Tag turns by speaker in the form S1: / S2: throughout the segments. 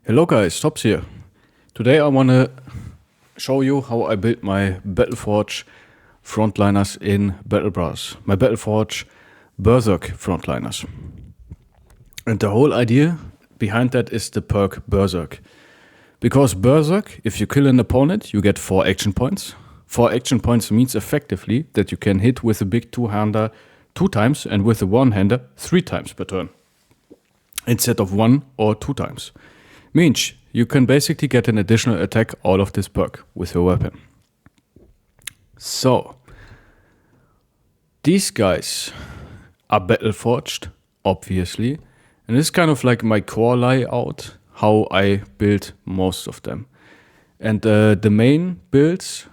S1: Hello guys, Tops here. Today I want to show you how I built my Battleforge Frontliners in BattleBros. My Battleforge BERZERK Frontliners. And the whole idea behind that is the perk BERZERK. Because BERZERK, if you kill an opponent, you get 4 action points. 4 action points means effectively that you can hit with a big two-hander 2 times and with a one-hander 3 times per turn. Instead of 1 or 2 times. Means you can basically get an additional attack out of this perk with your weapon. So, these guys are Battleforged, obviously. And this is kind of like my core layout, how I build most of them. And the main builds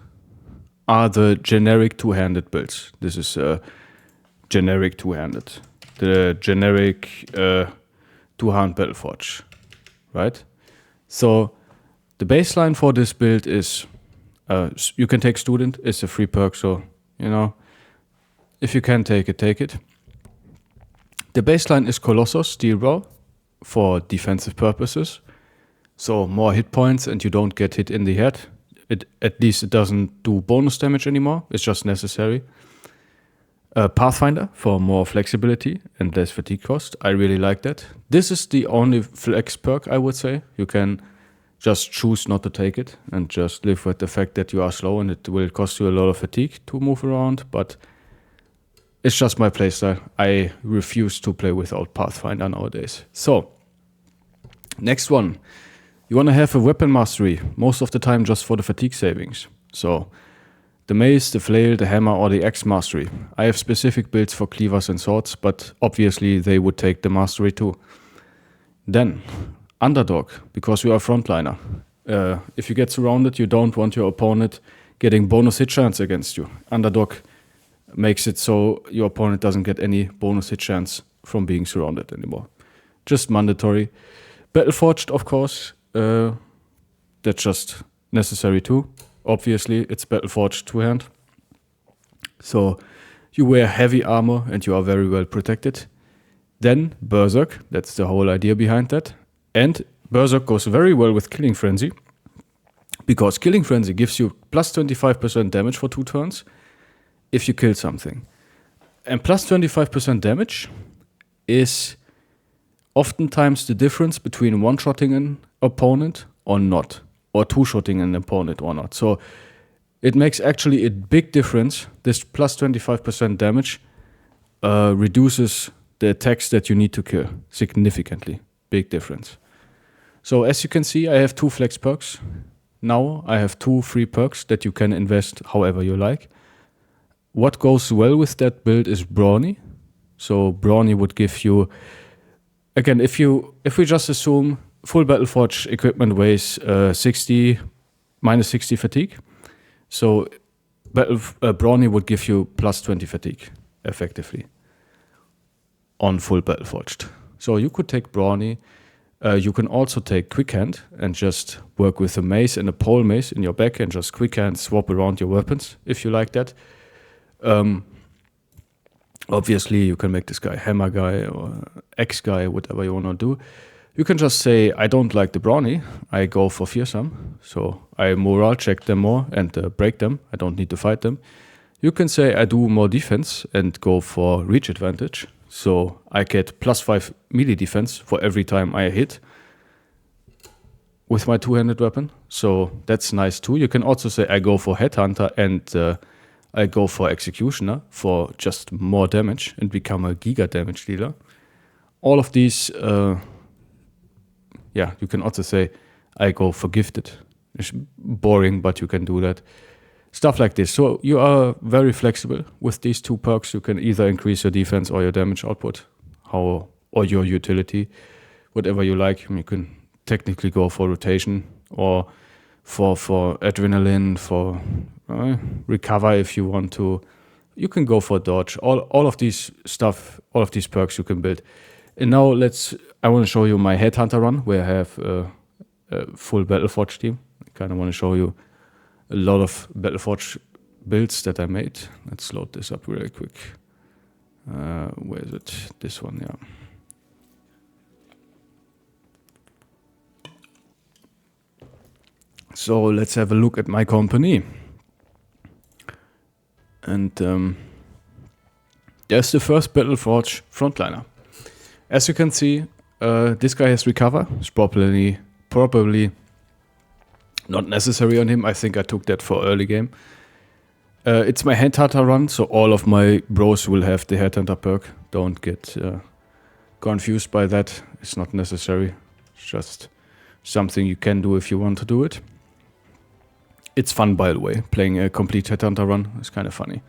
S1: are the generic two-handed builds. This is generic two-handed. The generic two-hand Battleforge, right? So the baseline for this build is, you can take Student, it's a free perk, so, you know, if you can take it, take it. The baseline is Colossus Steel Bow for defensive purposes. So more hit points and you don't get hit in the head. At least it doesn't do bonus damage anymore, it's just necessary. Pathfinder for more flexibility and less fatigue cost. I really like that. This is the only flex perk, I would say. You can just choose not to take it and just live with the fact that you are slow and it will cost you a lot of fatigue to move around, but it's just my playstyle. I refuse to play without Pathfinder nowadays. So, next one. You want to have a weapon mastery, most of the time just for the fatigue savings. So, the mace, the flail, the hammer, or the axe mastery. I have specific builds for cleavers and swords, but obviously they would take the mastery too. Then, underdog, because you are a frontliner. If you get surrounded, you don't want your opponent getting bonus hit chance against you. Underdog makes it so your opponent doesn't get any bonus hit chance from being surrounded anymore. Just mandatory. Battleforged, of course, that's just necessary too. Obviously, it's Battleforged two-hand. So you wear heavy armor and you are very well protected. Then Berserk, that's the whole idea behind that. And Berserk goes very well with Killing Frenzy. Because Killing Frenzy gives you plus 25% damage for 2 turns if you kill something. And plus 25% damage is oftentimes the difference between one-shotting an opponent or not. Or two-shotting an opponent or not. So it makes actually a big difference. This plus 25% damage reduces the attacks that you need to kill significantly. Big difference. So as you can see, I have 2 flex perks. Now I have 2 free perks that you can invest however you like. What goes well with that build is Brawny. So Brawny would give you, again, if we just assume full Battleforge equipment weighs minus 60 fatigue. So Brawny would give you plus 20 fatigue, effectively, on full Battleforged. So you could take Brawny. You can also take Quick Hand and just work with a mace and a pole mace in your back and just Quick Hand swap around your weapons, if you like that. Obviously, you can make this guy Hammer guy or Axe guy, whatever you want to do. You can just say, I don't like the Brawny, I go for Fearsome. So I morale check them more and break them. I don't need to fight them. You can say, I do more defense and go for Reach Advantage. So I get plus 5 melee defense for every time I hit with my two-handed weapon. So that's nice too. You can also say, I go for Headhunter and I go for Executioner for just more damage and become a giga damage dealer. All of these... you can also say, I go for Gifted. It's boring, but you can do that. Stuff like this. So you are very flexible. With these 2 perks, you can either increase your defense or your damage output, or your utility, whatever you like. You can technically go for rotation or for adrenaline, for recover if you want to. You can go for dodge. All of these stuff, all of these perks you can build. And now I want to show you my Headhunter run, where I have a full Battleforge team. I kind of want to show you a lot of Battleforge builds that I made. Let's load this up really quick. Where is it? This one, yeah. So let's have a look at my company. And there's the first Battleforge Frontliner. As you can see, this guy has recover. It's probably not necessary on him. I think I took that for early game. It's my Headhunter run, so all of my bros will have the Headhunter perk. Don't get confused by that. It's not necessary. It's just something you can do if you want to do it. It's fun, by the way. Playing a complete Headhunter run is kind of funny.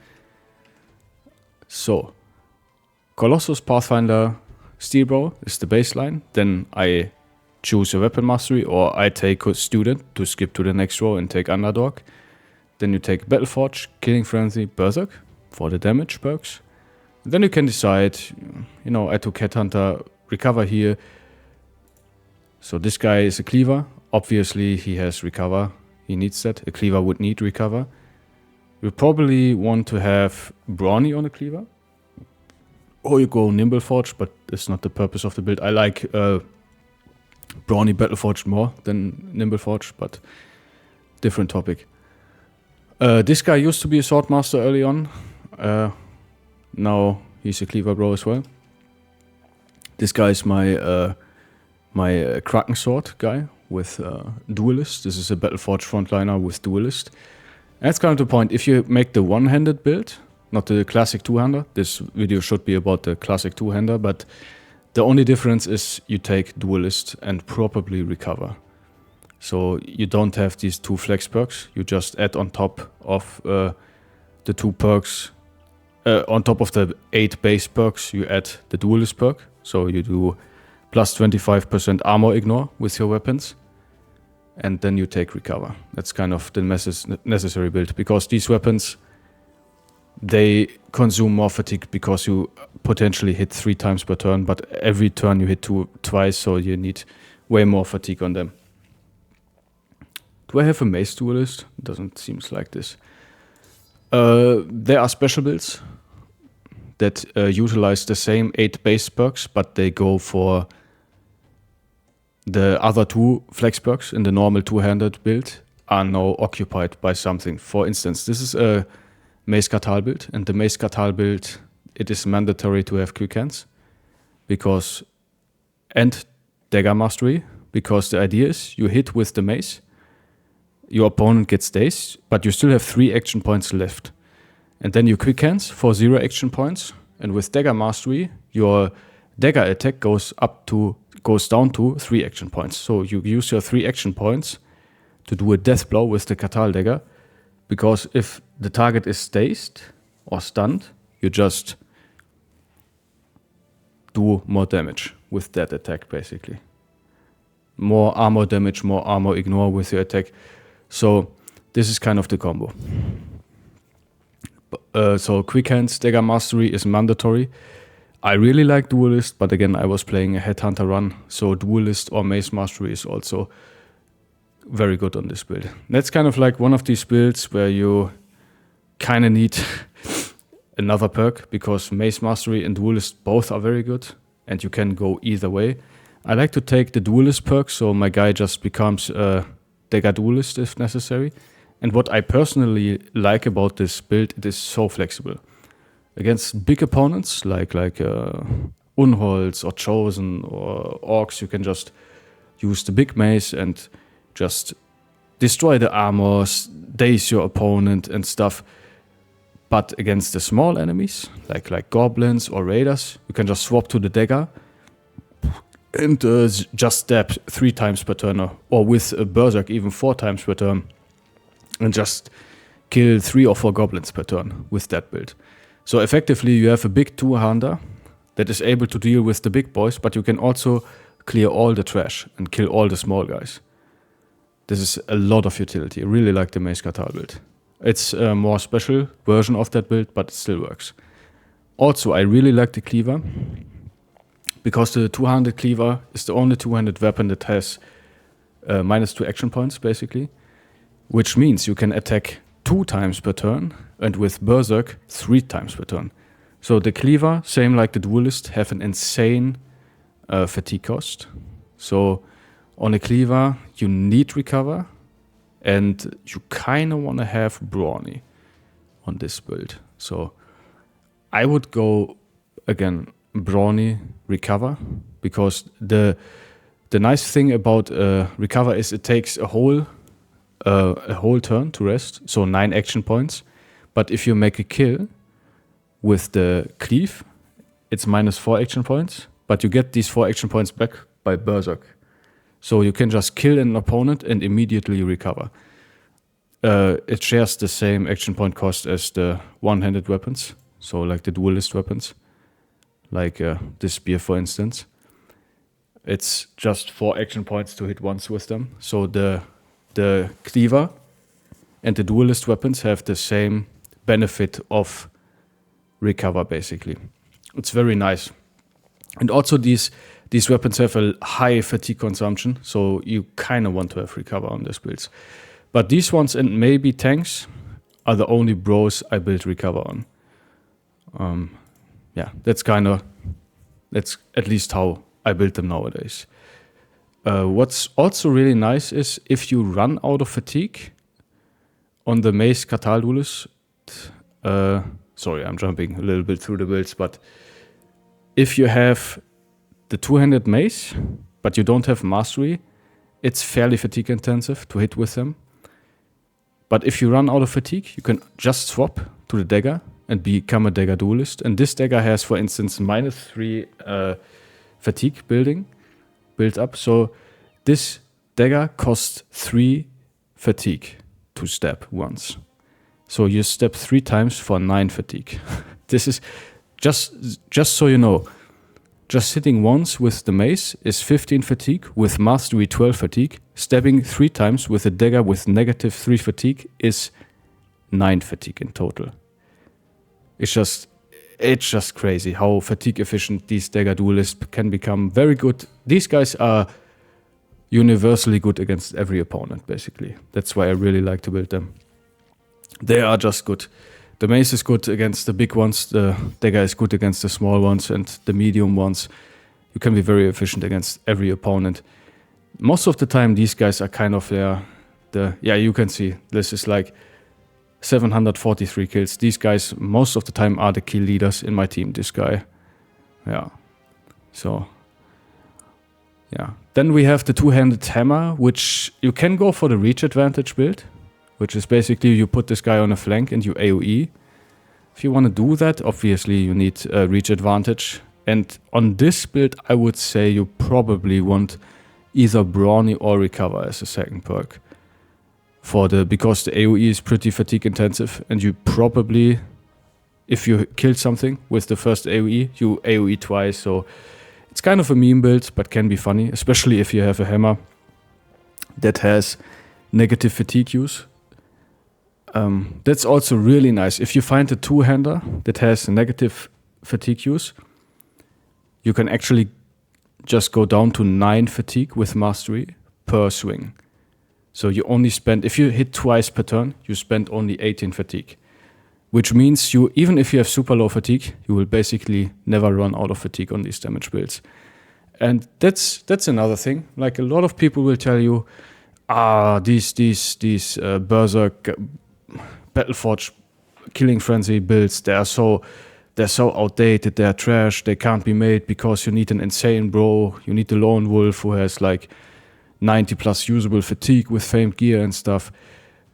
S1: So, Colossus, Pathfinder, Steelbro is the baseline. Then I choose a weapon mastery, or I take a student to skip to the next row and take Underdog. Then you take Battleforge, Killing Frenzy, Berserk for the damage perks. Then you can decide, I took Headhunter, Recover here. So this guy is a Cleaver. Obviously he has Recover. He needs that. A Cleaver would need Recover. You probably want to have Brawny on a Cleaver. Or you go Nimbleforge, but that's not the purpose of the build. I like Brawny Battleforged more than Nimbleforge, but different topic. This guy used to be a Swordmaster early on. Now he's a Cleaver bro as well. This guy is my Kraken Sword guy with Duelist. This is a Battleforge Frontliner with Duelist. And that's kind of the point. If you make the one-handed build, not the classic two-hander, this video should be about the classic two-hander, but the only difference is you take Duelist and probably Recover. So you don't have these two flex perks. You just add on top of the two perks. On top of the 8 base perks, you add the Duelist perk. So you do plus 25% armor ignore with your weapons. And then you take Recover. That's kind of the necessary build. Because these weapons, they consume more fatigue because you potentially hit 3 times per turn. But every turn you hit twice, so you need way more fatigue on them. Do I have a Mace Duelist? Doesn't seem like this. There are special builds that utilize the same 8 base perks, but they go for the other 2 flex perks in the normal two-handed build are now occupied by something. For instance, this is a Mace Katal build, and the Mace Katal build, it is mandatory to have quick hands and Dagger Mastery, because the idea is you hit with the mace, your opponent gets dazed, but you still have 3 action points left. And then you quick hands for 0 action points, and with Dagger Mastery, your dagger attack goes down to 3 action points. So you use your 3 action points to do a death blow with the Katal dagger, because if the target is dazed or stunned, you just do more damage with that attack, basically. More armor damage, more armor ignore with your attack. So this is kind of the combo. So quick hands, Dagger Mastery is mandatory. I really like Duelist, but again, I was playing a Headhunter run, so Duelist or Mace Mastery is also very good on this build. That's kind of like one of these builds where you kind of need another perk, because Mace Mastery and Duelist both are very good, and you can go either way. I like to take the Duelist perk, so my guy just becomes a Dagger Duelist if necessary. And what I personally like about this build, it is so flexible. Against big opponents like Unholds or Chosen or Orcs, you can just use the big mace and just destroy the armors, daze your opponent and stuff. But against the small enemies, like goblins or raiders, you can just swap to the dagger and just stab 3 times per turn, or with a Berserk even 4 times per turn, and just kill 3 or 4 goblins per turn with that build. So effectively you have a big two-hander that is able to deal with the big boys, but you can also clear all the trash and kill all the small guys. This is a lot of utility. I really like the Mace Katal build. It's a more special version of that build, but it still works. Also, I really like the Cleaver, because the two-handed Cleaver is the only two-handed weapon that has -2 action points, basically, which means you can attack 2 times per turn, and with Berserk 3 times per turn. So the Cleaver, same like the Duelist, have an insane fatigue cost. So on a Cleaver, you need Recover, And you kind of want to have Brawny on this build. So I would go, again, Brawny, Recover, because the nice thing about Recover is it takes a whole turn to rest, so 9 action points. But if you make a kill with the Cleave, it's -4 action points, but you get these 4 action points back by Berserk. So you can just kill an opponent and immediately recover. It shares the same action point cost as the one-handed weapons, so like the duelist weapons, like this spear, for instance. It's just 4 action points to hit once with them. So the cleaver and the duelist weapons have the same benefit of recover, basically. It's very nice. And also these weapons have a high fatigue consumption, so you kind of want to have recover on these builds. But these ones and maybe tanks are the only bros I build recover on. That's at least how I build them nowadays. What's also really nice is if you run out of fatigue on the Mace Katal Duelist. Sorry, I'm jumping a little bit through the builds, but if you have the two-handed mace, but you don't have mastery, it's fairly fatigue intensive to hit with them. But if you run out of fatigue, you can just swap to the dagger and become a dagger duelist. And this dagger has, for instance, -3 fatigue built up. So this dagger costs 3 fatigue to stab once. So you stab 3 times for 9 fatigue. This is just so you know. Just hitting once with the mace is 15 fatigue, with mastery 12 fatigue. Stabbing 3 times with a dagger with -3 fatigue is 9 fatigue in total. It's just crazy how fatigue efficient these dagger duelists can become. Very good. These guys are universally good against every opponent, basically. That's why I really like to build them. They are just good. The mace is good against the big ones, the dagger is good against the small ones and the medium ones. You can be very efficient against every opponent. Most of the time, these guys are kind of you can see, this is like 743 kills. These guys, most of the time, are the kill leaders in my team, this guy. Yeah. So, yeah. Then we have the two-handed hammer, which you can go for the reach advantage build, which is basically you put this guy on a flank and you AoE. If you want to do that, obviously you need reach advantage. And on this build, I would say you probably want either Brawny or Recover as a second perk. Because the AoE is pretty fatigue intensive, and you probably, if you kill something with the first AoE, you AoE twice. So it's kind of a meme build, but can be funny, especially if you have a hammer that has negative fatigue use. That's also really nice. If you find a two-hander that has a negative fatigue use, you can actually just go down to 9 fatigue with mastery per swing. So you only spend, if you hit twice per turn, you spend only 18 fatigue. Which means even if you have super low fatigue, you will basically never run out of fatigue on these damage builds. And that's another thing. Like, a lot of people will tell you, these Berserk Battleforge Killing Frenzy builds, they're so outdated, they're trash, they can't be made because you need an insane bro, you need the lone wolf who has like 90 plus usable fatigue with famed gear and stuff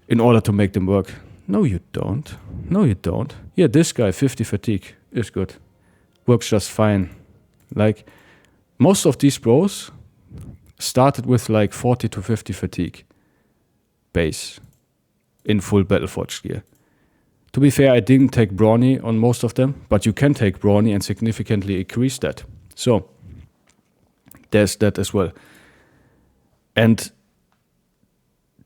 S1: in order to make them work. No, you don't. Yeah, this guy, 50 fatigue, is good. Works just fine. Like, most of these bros started with like 40 to 50 fatigue base in full Battleforge gear. To be fair, I didn't take Brawny on most of them, but you can take Brawny and significantly increase that. So, there's that as well. And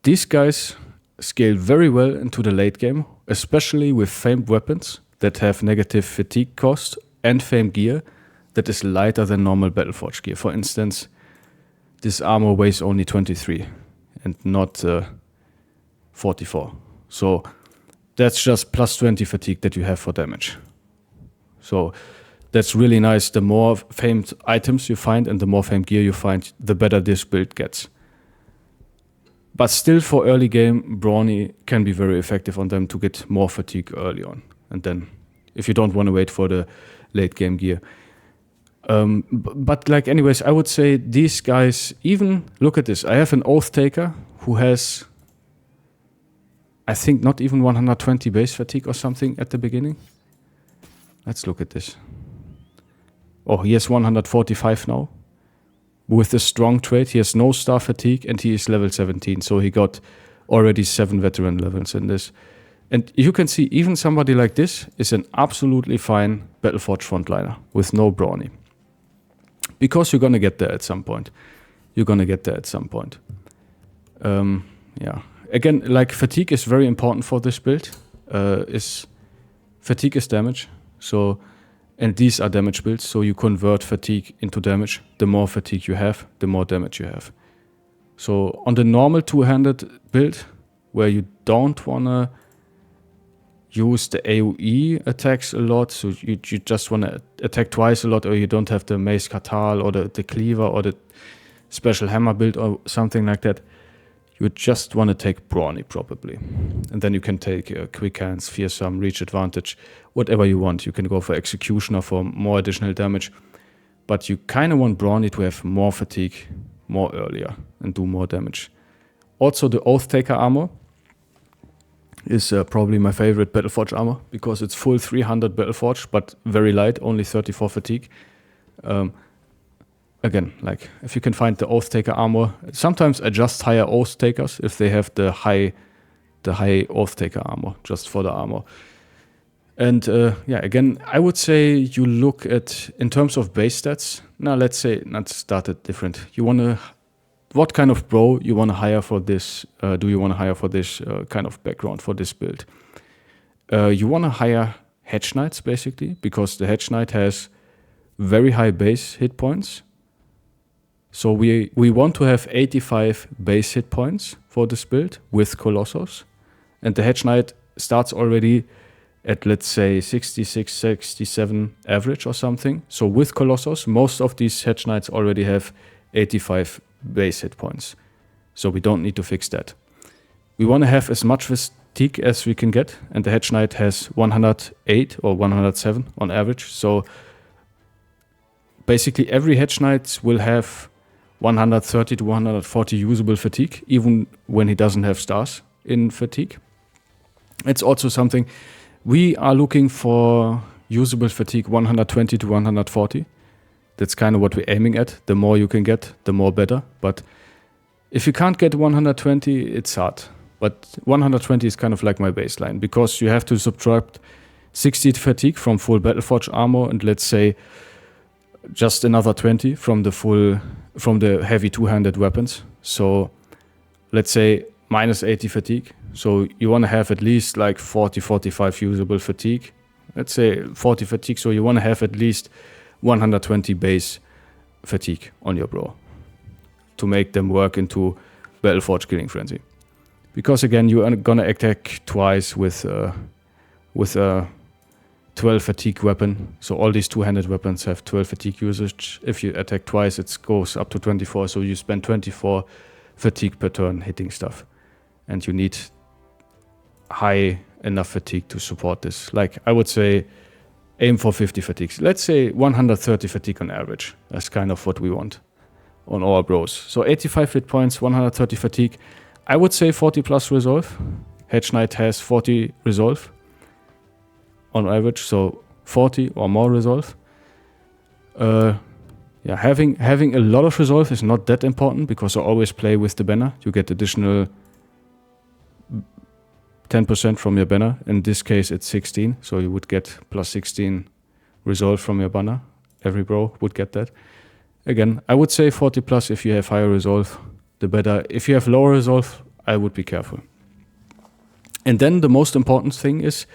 S1: these guys scale very well into the late game, especially with famed weapons that have negative fatigue cost and famed gear that is lighter than normal Battleforge gear. For instance, this armor weighs only 23 and not 44. So that's just plus 20 fatigue that you have for damage. So that's really nice. The more famed items you find and the more famed gear you find, the better this build gets. But still, for early game, Brawny can be very effective on them to get more fatigue early on. And then, if you don't want to wait for the late game gear. But like, anyways, I would say these guys, even, look at this. I have an Oath Taker who has, I think, not even 120 base fatigue or something at the beginning. Let's look at this. Oh, he has 145 now. With a strong trait, he has no star fatigue and he is level 17. So he got already 7 veteran levels in this. And you can see even somebody like this is an absolutely fine Battleforge frontliner with no Brawny. Because you're going to get there at some point. Yeah. Again, like, fatigue is very important for this build. Fatigue is damage. So, and these are damage builds, so you convert fatigue into damage. The more fatigue you have, the more damage you have. So on the normal two-handed build, where you don't want to use the AoE attacks a lot, so you just want to attack twice a lot, or you don't have the Mace Katal or the Cleaver or the special hammer build or something like that, you just want to take Brawny probably. And then you can take Quick Hands, Fearsome, Reach Advantage, whatever you want. You can go for Executioner for more additional damage. But you kind of want Brawny to have more fatigue, more earlier, and do more damage. Also, the Oath Taker armor is probably my favorite Battleforge armor, because it's full 300 Battleforge, but very light, only 34 fatigue. Again, like, if you can find the Oath Taker armor, sometimes I just hire Oath Takers if they have the high Oath Taker armor, just for the armor. And yeah, again, I would say you look at, in terms of base stats, now let's start it different. What kind of bro you want to hire for this, do you want to hire for this kind of background, for this build? You want to hire Hedge Knights, basically, because the Hedge Knight has very high base hit points. So we want to have 85 base hit points for this build with Colossus. And the Hedge Knight starts already at, let's say, 66, 67 average or something. So with Colossus, most of these Hedge Knights already have 85 base hit points. So we don't need to fix that. We want to have as much fatigue as we can get. And the Hedge Knight has 108 or 107 on average. So basically every Hedge Knight will have 130 to 140 usable fatigue, even when he doesn't have stars in fatigue. It's also something we are looking for, usable fatigue 120 to 140. That's kind of what we're aiming at. The more you can get, the more better. But if you can't get 120, it's hard. But 120 is kind of like my baseline, because you have to subtract 60 fatigue from full Battleforge armor, and let's say just another 20 from the heavy two-handed weapons. So let's say minus 80 fatigue. So you want to have at least like 40, 45 usable fatigue. Let's say 40 fatigue. So you want to have at least 120 base fatigue on your bro to make them work into Battleforge Killing Frenzy. Because again, you are gonna attack twice with a 12 fatigue weapon. So all these two-handed weapons have 12 fatigue usage. If you attack twice, it goes up to 24. So you spend 24 fatigue per turn hitting stuff. And you need high enough fatigue to support this. Like, I would say aim for 50 fatigues. Let's say 130 fatigue on average. That's kind of what we want on our bros. So 85 hit points, 130 fatigue. I would say 40 plus resolve. Hedge Knight has 40 resolve on average, so 40 or more resolve. Yeah, having a lot of resolve is not that important, because I always play with the banner. You get additional 10% from your banner. In this case, it's 16, so you would get plus 16 resolve from your banner. Every bro would get that. Again, I would say 40 plus if you have higher resolve, the better. If you have lower resolve, I would be careful. And then the most important thing is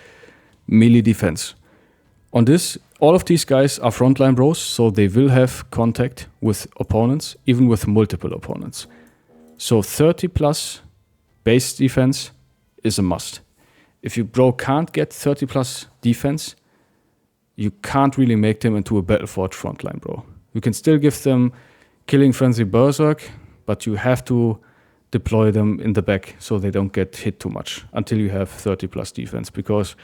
S1: melee defense. On this, all of these guys are frontline bros, so they will have contact with opponents, even with multiple opponents. So 30 plus base defense is a must. If your bro can't get 30 plus defense, you can't really make them into a Battleforge frontline bro. You can still give them Killing Frenzy Berserk, but you have to deploy them in the back so they don't get hit too much until you have 30 plus defense, because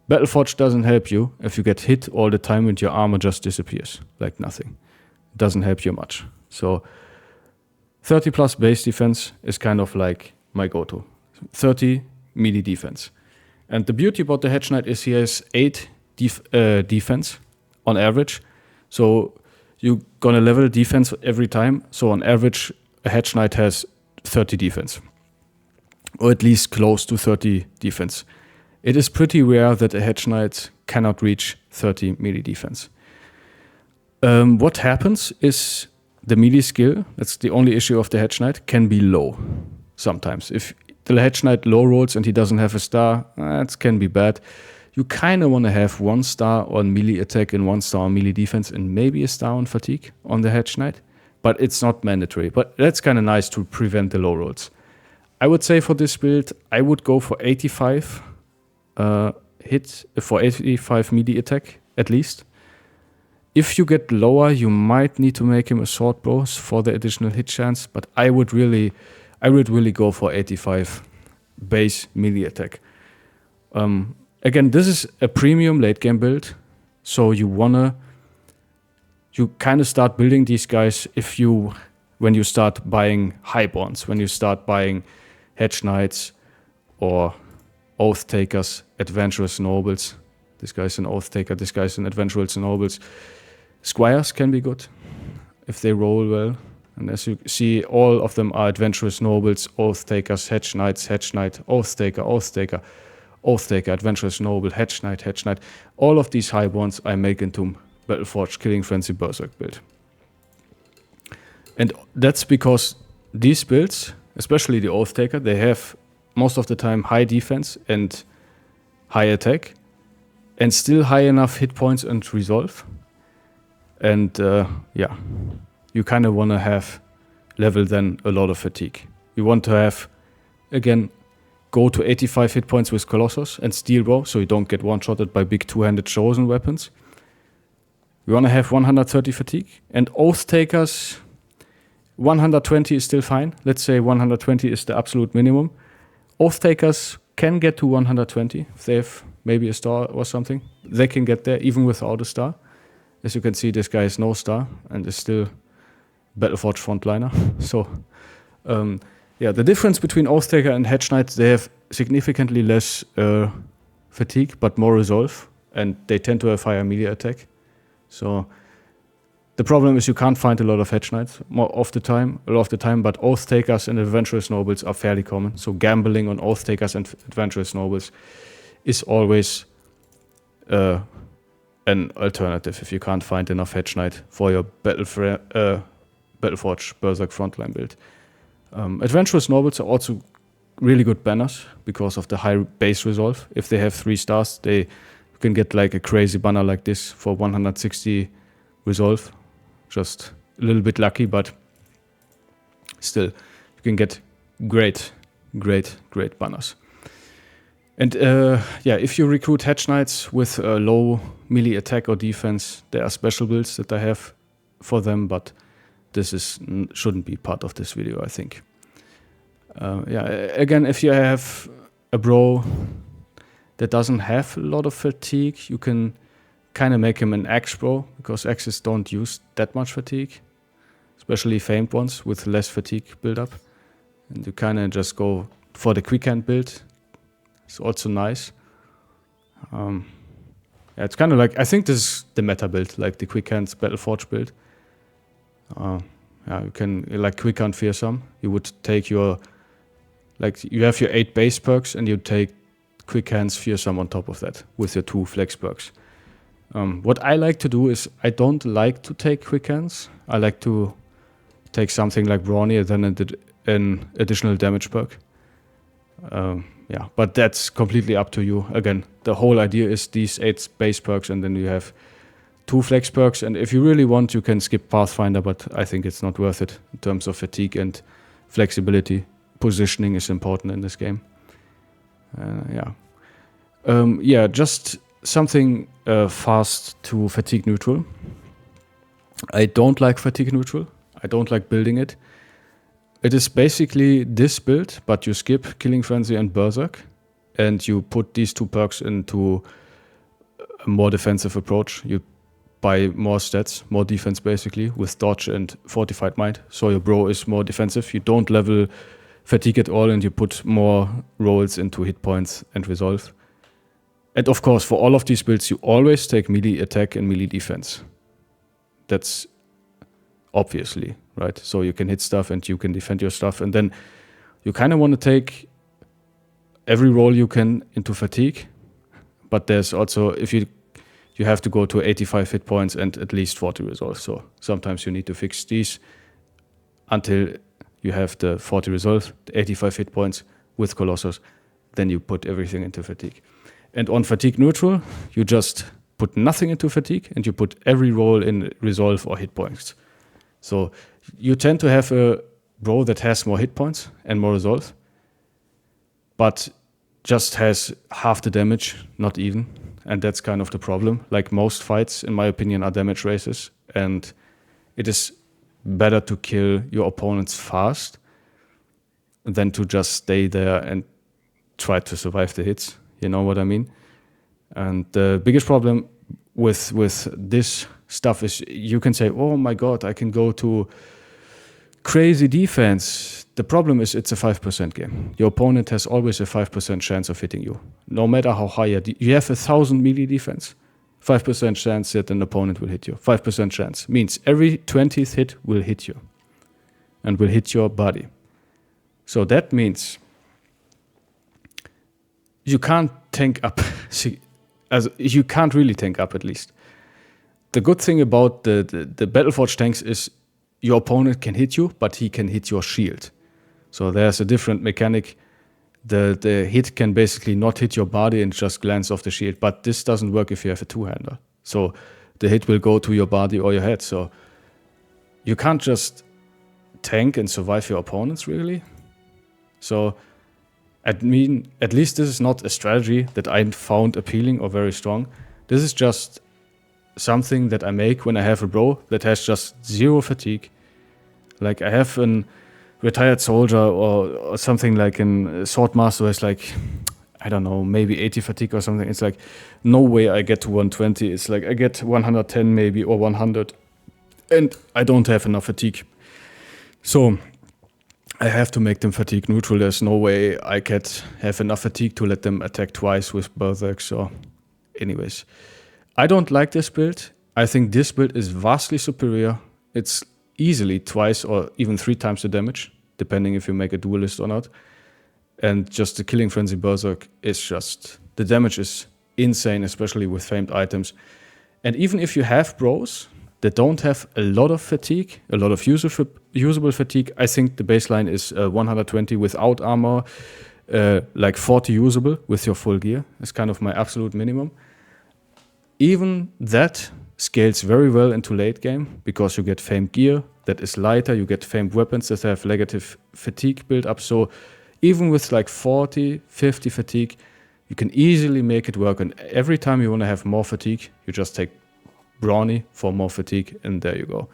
S1: Battleforge doesn't help you if you get hit all the time and your armor just disappears like nothing. It doesn't help you much. So 30 plus base defense is kind of like my go-to. 30 melee defense. And the beauty about the Hedge Knight is he has 8 defense on average. So you're gonna level defense every time. So on average, a Hedge Knight has 30 defense, or at least close to 30 defense. It is pretty rare that a Hedge Knight cannot reach 30 melee defense. What happens is the melee skill, that's the only issue of the Hedge Knight, can be low sometimes. If the Hedge Knight low rolls and he doesn't have a star, that can be bad. You kind of want to have 1 star on melee attack and 1 star on melee defense and maybe a star on fatigue on the Hedge Knight, but it's not mandatory. But that's kind of nice to prevent the low rolls. I would say for this build, I would go for 85 hit for 85 melee attack at least. If you get lower, you might need to make him a sword bow for the additional hit chance, but I would really go for 85 base melee attack. Again, this is a premium late game build, so you kind of start building these guys when you start buying highborns, when you start buying Hedge Knights or Oath Takers, Adventurous Nobles. This guy's an Oath Taker, this guy's an Adventurous Nobles. Squires can be good if they roll well. And as you see, all of them are Adventurous Nobles, Oath Takers, Hedge Knights, Hedge Knight, Oath Taker, Oath Taker, Oath Taker, Adventurous Noble, Hedge Knight, Hedge Knight. All of these highborns I make into Battleforge Killing Frenzy Berserk build. And that's because these builds, especially the Oath Taker, they have most of the time high defense and high attack, and still high enough hit points and resolve. And yeah, you kind of want to have level then a lot of fatigue. You want to have, again, go to 85 hit points with Colossus and Steel Bow, so you don't get one-shotted by big two-handed chosen weapons. You want to have 130 fatigue. And Oath Takers, 120 is still fine. Let's say 120 is the absolute minimum. Oath Takers can get to 120 if they have maybe a star or something. They can get there even without a star. As you can see, this guy is no star and is still Battleforge Frontliner. So, yeah, the difference between Oath Taker and Hedge Knight, they have significantly less fatigue, but more resolve, and they tend to have higher melee attack. So, the problem is you can't find a lot of Hedge Knights a lot of the time, but Oath Takers and Adventurous Nobles are fairly common. So, gambling on Oath Takers and Adventurous Nobles is always an alternative if you can't find enough Hedge Knight for your Battleforge Berserk Frontline build. Adventurous Nobles are also really good banners because of the high base resolve. If they have 3 stars, you can get like a crazy banner like this for 160 resolve. Just a little bit lucky, but still, you can get great banners. And yeah, if you recruit Hedge Knights with low melee attack or defense, there are special builds that I have for them, but this shouldn't be part of this video, I think. Yeah, again, if you have a bro that doesn't have a lot of fatigue, you can kind of make him an Axe bro, because Axes don't use that much fatigue, especially famed ones with less fatigue build-up. And you kind of just go for the quick hand build. It's also nice. Yeah, it's kind of like, I think this is the meta build, like the quick hands Battleforge build. Yeah, you can, like quick hand fearsome. You would take you have your 8 base perks and you take quick hands fearsome on top of that with your 2 flex perks. What I like to do is I don't like to take quick hands. I like to take something like Brawny and then an additional damage perk. Yeah, but that's completely up to you. Again, the whole idea is these 8 base perks and then you have 2 flex perks. And if you really want, you can skip Pathfinder, but I think it's not worth it in terms of fatigue and flexibility. Positioning is important in this game. Yeah. Yeah, just something fast to fatigue neutral. I don't like fatigue neutral. I don't like building it. It is basically this build, but you skip Killing Frenzy and Berserk, and you put these 2 perks into a more defensive approach. You buy more stats, more defense basically, with Dodge and Fortified Mind. So your bro is more defensive. You don't level Fatigue at all, and you put more rolls into hit points and Resolve. And of course, for all of these builds, you always take melee attack and melee defense. That's obviously, right? So you can hit stuff and you can defend your stuff. And then you kind of want to take every roll you can into Fatigue. But there's also, if you have to go to 85 hit points and at least 40 Resolve. So sometimes you need to fix these until you have the 40 Resolve, the 85 hit points with Colossus. Then you put everything into Fatigue. And on Fatigue Neutral, you just put nothing into Fatigue and you put every roll in Resolve or hit points. So you tend to have a bro that has more hit points and more Resolve, but just has half the damage, not even. And that's kind of the problem. Like most fights, in my opinion, are damage races. And it is better to kill your opponents fast than to just stay there and try to survive the hits. You know what I mean? And the biggest problem with this stuff is you can say, oh my God, I can go to crazy defense. The problem is it's a 5% game. Your opponent has always a 5% chance of hitting you. No matter how high you have 1,000 melee defense, 5% chance that an opponent will hit you. 5% chance means every 20th hit will hit you and will hit your body. So that means you can't tank up. You can't really tank up, at least. The good thing about the Battleforge tanks is your opponent can hit you, but he can hit your shield. So there's a different mechanic. The hit can basically not hit your body and just glance off the shield, but this doesn't work if you have a two-hander. So the hit will go to your body or your head. So you can't just tank and survive your opponents, really. So at least this is not a strategy that I found appealing or very strong. This is just something that I make when I have a bro that has just 0 fatigue. Like I have a retired soldier or something like a swordmaster who has like, I don't know, maybe 80 fatigue or something. It's like, no way I get to 120. It's like I get 110 maybe or 100 and I don't have enough fatigue. So I have to make them fatigue neutral. There's no way I could have enough fatigue to let them attack twice with Berserk. So anyways, I don't like this build. I think this build is vastly superior. It's easily twice or even 3 times the damage, depending if you make a duelist or not. And just the Killing Frenzy Berserk is just, the damage is insane, especially with famed items. And even if you have bros that don't have a lot of fatigue, a lot of usable fatigue, I think the baseline is 120 without armor, like 40 usable with your full gear. It's kind of my absolute minimum. Even that scales very well into late game because you get famed gear that is lighter, you get famed weapons that have negative fatigue build up. So even with like 40, 50 fatigue, you can easily make it work. And every time you want to have more fatigue, you just take Brawny for more fatigue, and there you go.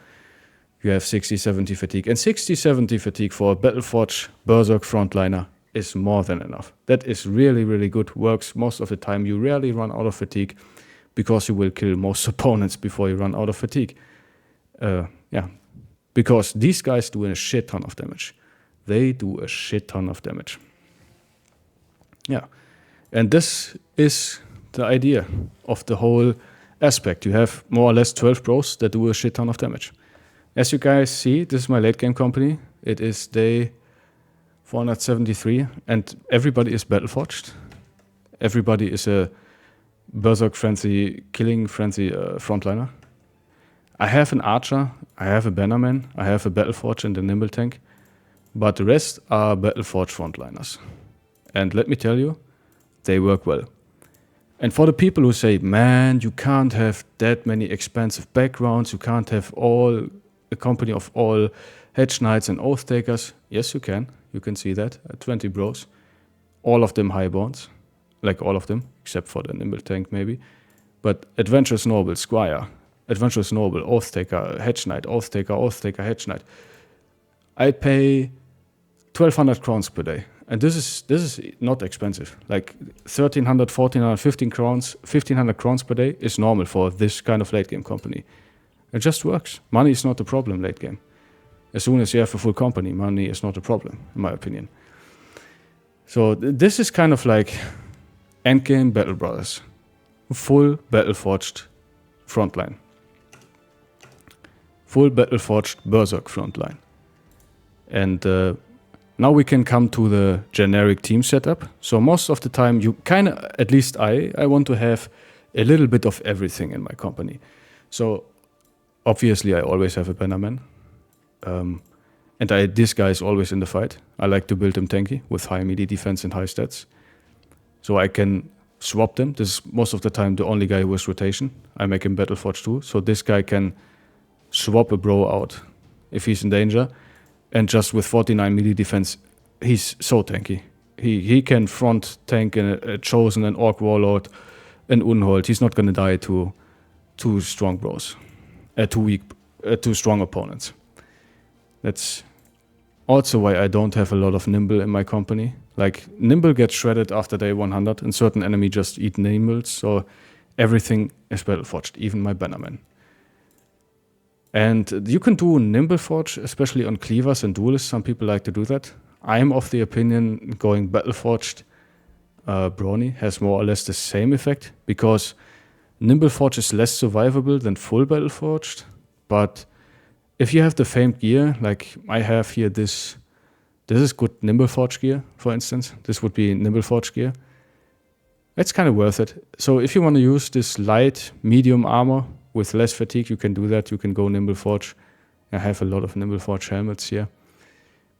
S1: You have 60, 70 fatigue. And 60, 70 fatigue for a Battleforge Berserk Frontliner is more than enough. That is really, really good. Works most of the time. You rarely run out of fatigue because you will kill most opponents before you run out of fatigue. Because these guys do a shit ton of damage. They do a shit ton of damage. Yeah. And this is the idea of the whole aspect. You have more or less 12 bros that do a shit ton of damage. As you guys see, this is my late game company. It is day 473 and everybody is Battleforged. Everybody is a Berserk Frenzy, Killing Frenzy Frontliner. I have an Archer, I have a Bannerman, I have a Battleforge and a Nimble Tank, but the rest are Battleforge Frontliners. And let me tell you, they work well. And for the people who say, man, you can't have that many expensive backgrounds, you can't have a company of all Hedge Knights and Oath Takers. Yes, you can. You can see that. 20 bros. All of them highborns. Like all of them, except for the Nimble Tank maybe. But Adventurous Noble, Squire, Adventurous Noble, Oath Taker, Hedge Knight, Oath Taker, Hedge Knight. I pay 1,200 crowns per day. And this is not expensive. Like 1,300, 1,400, 1,500 crowns per day is normal for this kind of late game company. It just works. Money is not a problem late game. As soon as you have a full company, money is not a problem, in my opinion. So this is kind of like endgame Battle Brothers. Full Battleforged frontline. Full Battleforged Berserk frontline. And now we can come to the generic team setup. So most of the time you kind of, at least I want to have a little bit of everything in my company. So obviously I always have a bannerman. And this guy is always in the fight. I like to build him tanky with high melee defense and high stats. So I can swap them. This is most of the time the only guy who has rotation. I make him Battleforge too. So this guy can swap a bro out if he's in danger. And just with 49 melee defense, he's so tanky. He can front tank a Chosen, an Orc Warlord, an Unhold. He's not going to die to two strong bros. Two strong opponents. That's also why I don't have a lot of Nimble in my company. Like, Nimble gets shredded after day 100, and certain enemy just eat Nimbles, so everything is Battleforged, even my Bannerman. And you can do Nimble Forge, especially on Cleavers and Duelists. Some people like to do that. I'm of the opinion going Battleforged Brawny has more or less the same effect, because Nimble Forge is less survivable than full Battleforged, but if you have the famed gear, like I have here, this is good Nimble Forge gear, for instance. This would be Nimble Forge gear. It's kind of worth it. So if you want to use this light, medium armor with less fatigue, you can do that. You can go Nimble Forge. I have a lot of Nimble Forge helmets here.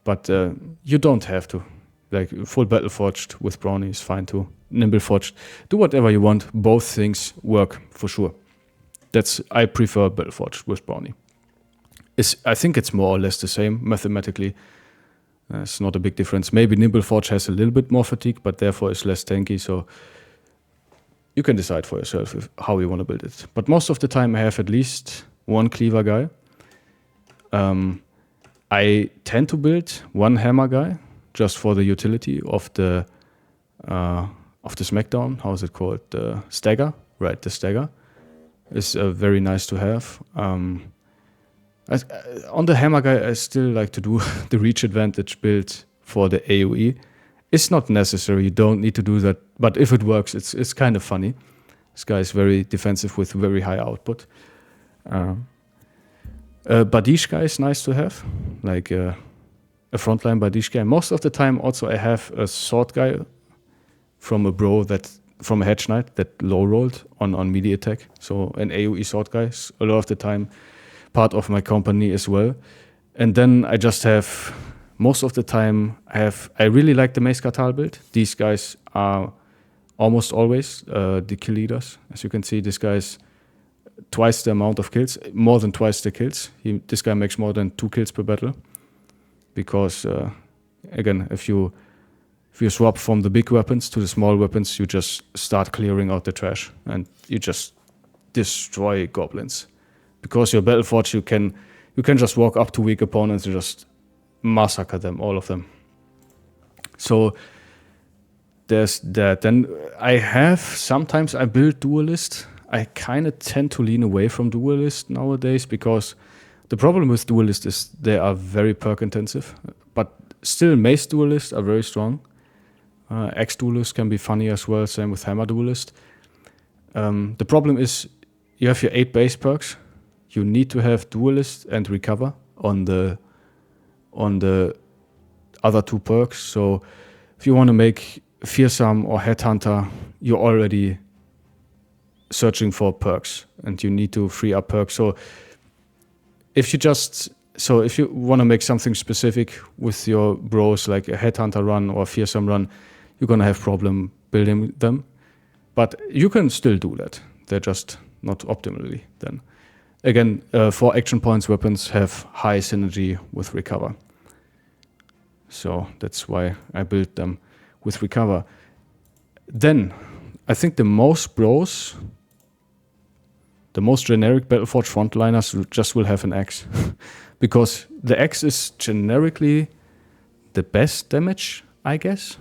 S1: But you don't have to. Like, full Battleforged with Brawny is fine too. Nimble Forged. Do whatever you want. Both things work for sure. I prefer Battleforged with Brawny. I think it's more or less the same mathematically. It's not a big difference. Maybe Nimble Forge has a little bit more fatigue, but therefore is less tanky. So you can decide for yourself how you want to build it. But most of the time I have at least one cleaver guy. I tend to build one hammer guy just for the utility of the Smackdown. How is it called? The stagger. Right, the stagger is very nice to have. On the hammer guy, I still like to do the reach advantage build for the AoE. It's not necessary, you don't need to do that, but if it works, it's kind of funny. This guy is very defensive with very high output. Badish guy is nice to have, like a frontline Badish guy. Most of the time also I have a sword guy from a hedge knight that low rolled on melee attack. So an AoE sword guy is a lot of the time part of my company as well. And then I just have, most of the time, I really like the Mace Katal build. These guys are almost always the kill leaders. As you can see, this guy is twice the amount of kills, more than twice the kills. This guy makes more than 2 kills per battle. Because, again, if you swap from the big weapons to the small weapons, you just start clearing out the trash and you just destroy goblins. Because your Battleforge, you can just walk up to weak opponents and just massacre them, all of them. So there's that. Then sometimes I build Duelist. I kind of tend to lean away from Duelist nowadays because the problem with Duelist is they are very perk intensive. But still, Mace Duelists are very strong. Axe Duelist can be funny as well, same with Hammer Duelist. The problem is you have your 8 base perks. You need to have Duelist and Recover on the other 2 perks. So if you want to make Fearsome or Headhunter, you're already searching for perks and you need to free up perks. So if you want to make something specific with your bros, like a Headhunter run or a Fearsome run, you're going to have problem building them. But you can still do that. They're just not optimally then. Again, for action points, weapons have high synergy with Recover. So that's why I built them with Recover. Then, I think the most generic Battleforge frontliners just will have an axe. Because the axe is generically the best damage, I guess,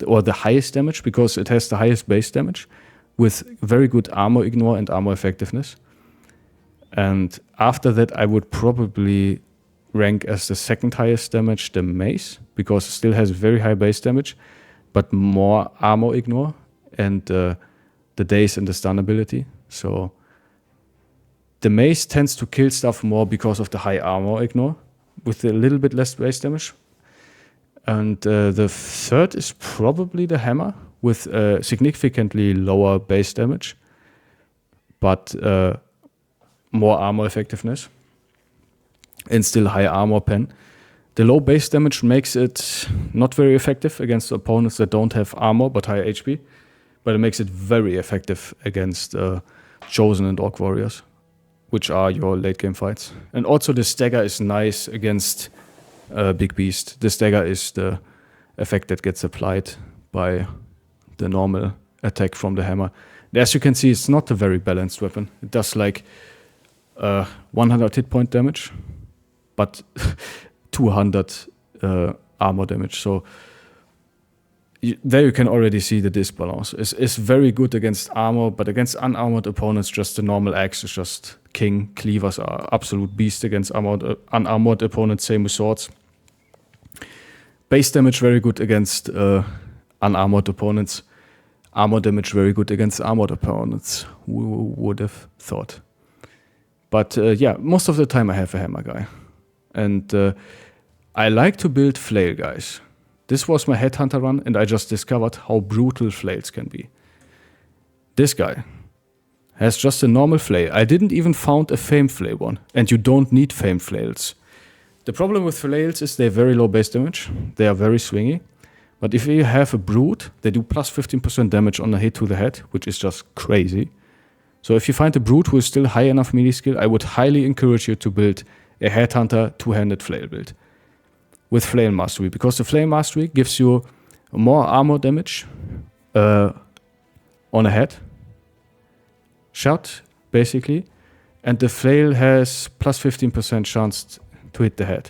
S1: or the highest damage, because it has the highest base damage with very good armor ignore and armor effectiveness. And after that, I would probably rank as the second highest damage the mace, because it still has very high base damage, but more armor ignore and the daze and the stun ability. So the mace tends to kill stuff more because of the high armor ignore, with a little bit less base damage. And the third is probably the hammer, with significantly lower base damage, but more armor effectiveness, and still high armor pen. The low base damage makes it not very effective against opponents that don't have armor but high HP, but it makes it very effective against Chosen and Orc Warriors, which are your late game fights. And also the stagger is nice against Big Beast. The stagger is the effect that gets applied by the normal attack from the hammer. As you can see, it's not a very balanced weapon. It does like 100 hit point damage, but 200 armor damage. So there you can already see the disbalance. It's very good against armor, but against unarmored opponents, just the normal axe is just king. Cleavers are absolute beast against unarmored opponents, same with swords. Base damage very good against unarmored opponents. Armor damage very good against armored opponents. Who would have thought? But yeah, most of the time I have a hammer guy. And I like to build flail guys. This was my headhunter run, and I just discovered how brutal flails can be. This guy has just a normal flail. I didn't even found a fame flail one, and you don't need fame flails. The problem with flails is they're very low base damage. They are very swingy. But if you have a brute, they do plus 15% damage on a hit to the head, which is just crazy. So if you find a brute who is still high enough melee skill, I would highly encourage you to build a headhunter two-handed flail build with flail mastery, because the flail mastery gives you more armor damage on a head shot, basically, and the flail has plus 15% chance to hit the head.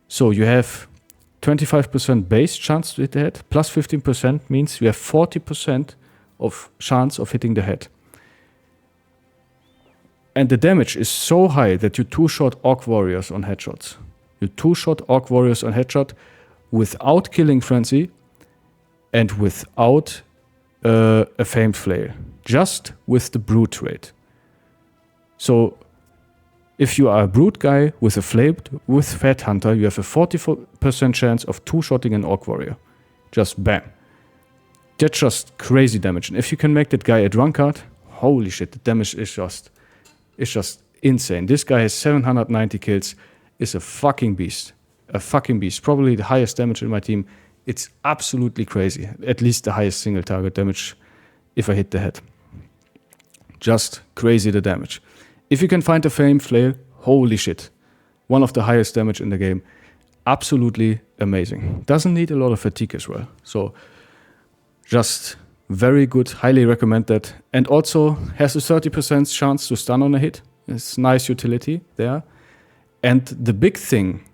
S1: So you have 25% base chance to hit the head, plus 15% means you have 40% of chance of hitting the head. And the damage is so high that you two-shot Orc Warriors on headshots. You two-shot Orc Warriors on headshot without killing Frenzy and without a Famed Flail. Just with the Brute trait. So if you are a Brute guy with a Flail with Headhunter, you have a 40% chance of two-shotting an Orc Warrior. Just bam. That's just crazy damage. And if you can make that guy a drunkard, holy shit, the damage is just insane. This guy has 790 kills, is a fucking beast. A fucking beast. Probably the highest damage in my team. It's absolutely crazy. At least the highest single target damage if I hit the head. Just crazy the damage. If you can find a Fame Flail, holy shit. One of the highest damage in the game. Absolutely amazing. Doesn't need a lot of fatigue as well. So just very good. Highly recommend that. And also has a 30% chance to stun on a hit. It's nice utility there. And the big thing,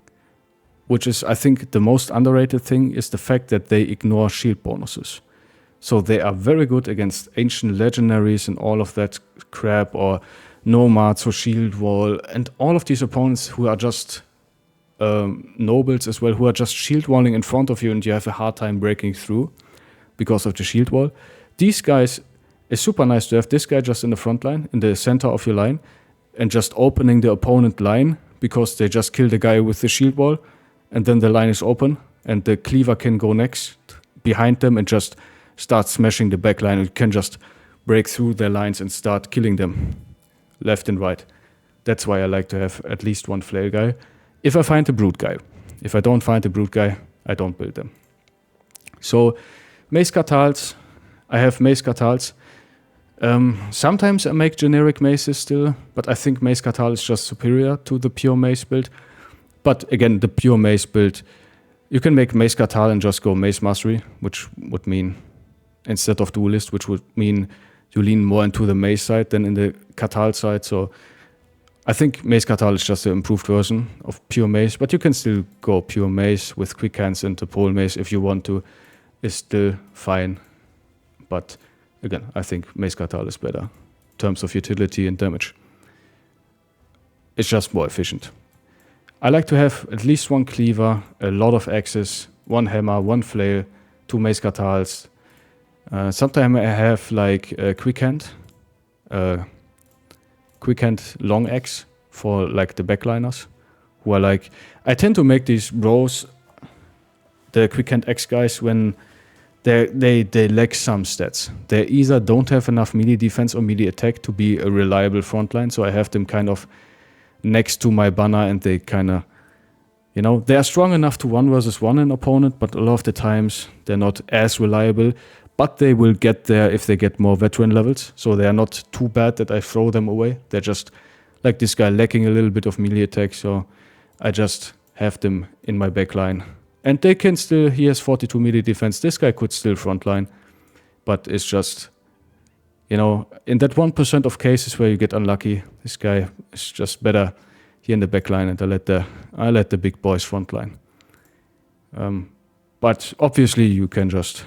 S1: which is I think the most underrated thing, is the fact that they ignore shield bonuses. So they are very good against ancient legendaries and all of that crap, or nomads or shield wall, and all of these opponents who are just nobles as well, who are just shield walling in front of you and you have a hard time breaking through because of the shield wall. These guys, it's super nice to have this guy just in the front line, in the center of your line, and just opening the opponent line, because they just kill the guy with the shield wall, and then the line is open, and the cleaver can go next behind them and just start smashing the back line. You can just break through their lines and start killing them left and right. That's why I like to have at least one flail guy. If I find a brute guy. If I don't find a brute guy, I don't build them. So Mace Katals. I have Mace Katals. Sometimes I make generic maces still, but I think Mace Katal is just superior to the pure mace build. But again, the pure mace build, you can make Mace Katal and just go Mace Mastery, which would mean, instead of Duelist, which would mean you lean more into the mace side than in the Katal side. So I think Mace Katal is just an improved version of pure Mace, but you can still go pure Mace with quick hands into pole Mace if you want to. Is still fine. But again, I think Mace Katal is better in terms of utility and damage. It's just more efficient. I like to have at least one cleaver, a lot of axes, one hammer, one flail, 2 Mace Katals. Sometimes I have like a quick hand long axe for like the backliners, who are like, I tend to make these bros, the quick hand axe guys, when they lack some stats. They either don't have enough melee defense or melee attack to be a reliable frontline, so I have them kind of next to my banner, and they kind of, you know, they are strong enough to 1 versus 1 an opponent, but a lot of the times they're not as reliable, but they will get there if they get more veteran levels, so they are not too bad that I throw them away. They're just like this guy lacking a little bit of melee attack, so I just have them in my backline. And they can still, he has 42 melee defense, this guy could still frontline, but it's just, you know, in that 1% of cases where you get unlucky, this guy is just better here in the backline, and I let the big boys frontline. But obviously you can just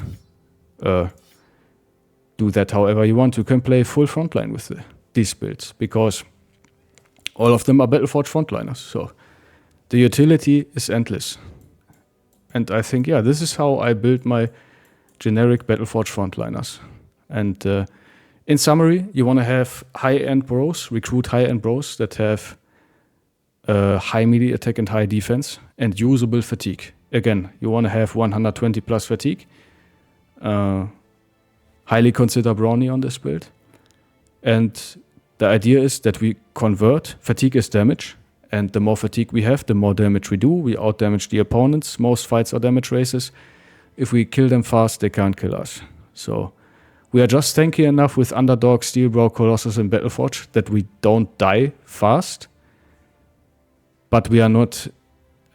S1: do that however you want. You can play full frontline with these builds, because all of them are Battleforge frontliners, so the utility is endless. And I think, yeah, this is how I build my generic Battleforge frontliners. And in summary, you want to have high-end bros, recruit high-end bros that have high melee attack and high defense, and usable fatigue. Again, you want to have 120 plus fatigue. Highly consider Brawny on this build. And the idea is that we convert fatigue as damage, and the more fatigue we have, the more damage we do. We out-damage the opponents. Most fights are damage races. If we kill them fast, they can't kill us. So we are just tanky enough with Underdog, Steel Bro, Colossus, and Battleforge that we don't die fast. But we are not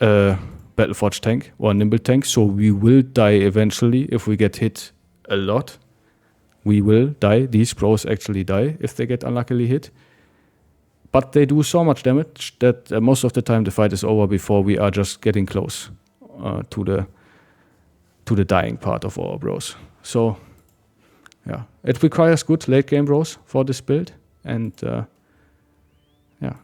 S1: a Battleforge tank or a Nimble tank, so we will die eventually if we get hit a lot. We will die. These pros actually die if they get unluckily hit. But they do so much damage that most of the time the fight is over before we are just getting close to the dying part of our bros. So yeah, it requires good late game bros for this build, and yeah,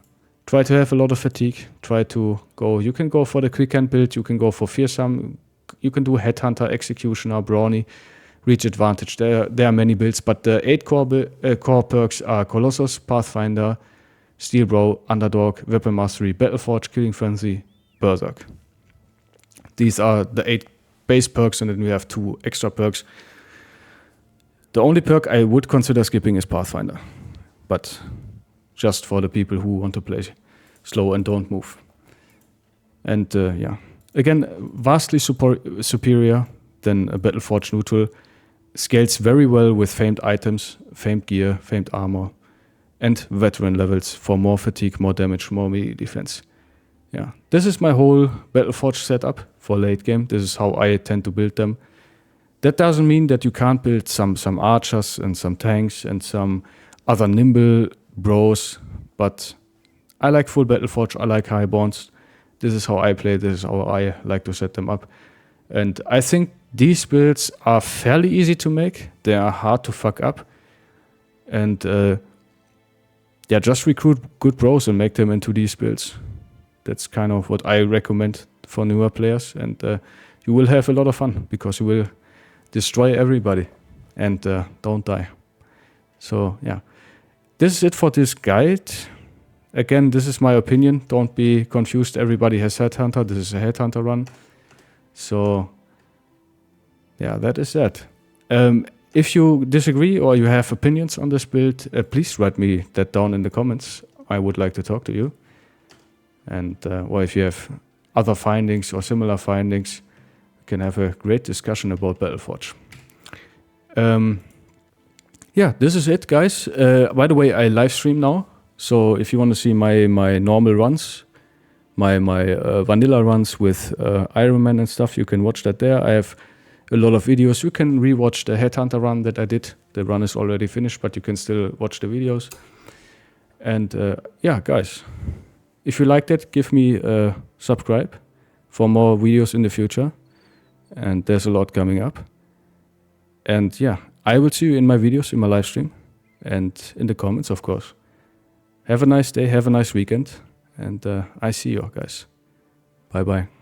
S1: try to have a lot of fatigue. Try to go. You can go for the quick hand build. You can go for fearsome. You can do Headhunter, Executioner, Brawny, Reach Advantage. There are many builds, but the 8 core perks are Colossus, Pathfinder, Steel Bro, Underdog, Weapon Mastery, Battleforge, Killing Frenzy, Berserk. These are the 8 base perks, and then we have 2 extra perks. The only perk I would consider skipping is Pathfinder, but just for the people who want to play slow and don't move. And yeah, again, vastly superior than a Battleforge neutral. Scales very well with famed items, famed gear, famed armor, and veteran levels for more fatigue, more damage, more melee defense. Yeah, this is my whole Battleforge setup for late game. This is how I tend to build them. That doesn't mean that you can't build some archers and some tanks and some other nimble bros, but I like full Battleforge, I like highborns. This is how I play, this is how I like to set them up. And I think these builds are fairly easy to make. They are hard to fuck up. And yeah, just recruit good bros and make them into these builds. That's kind of what I recommend for newer players. And you will have a lot of fun because you will destroy everybody and don't die. So yeah, this is it for this guide. Again, this is my opinion. Don't be confused. Everybody has Headhunter. This is a Headhunter run. So yeah, that is that. If you disagree or you have opinions on this build, please write me that down in the comments. I would like to talk to you. And or if you have other findings or similar findings, we can have a great discussion about Battleforge. Yeah, this is it, guys. By the way, I live stream now. So if you want to see my normal runs, my vanilla runs with Iron Man and stuff, you can watch that there. I have a lot of videos. You can rewatch the Headhunter run that I did. The run is already finished, but you can still watch the videos. And yeah, guys, if you liked it, give me a subscribe for more videos in the future. And there's a lot coming up. And yeah, I will see you in my videos, in my live stream, and in the comments, of course. Have a nice day, have a nice weekend, and I see you guys. Bye-bye.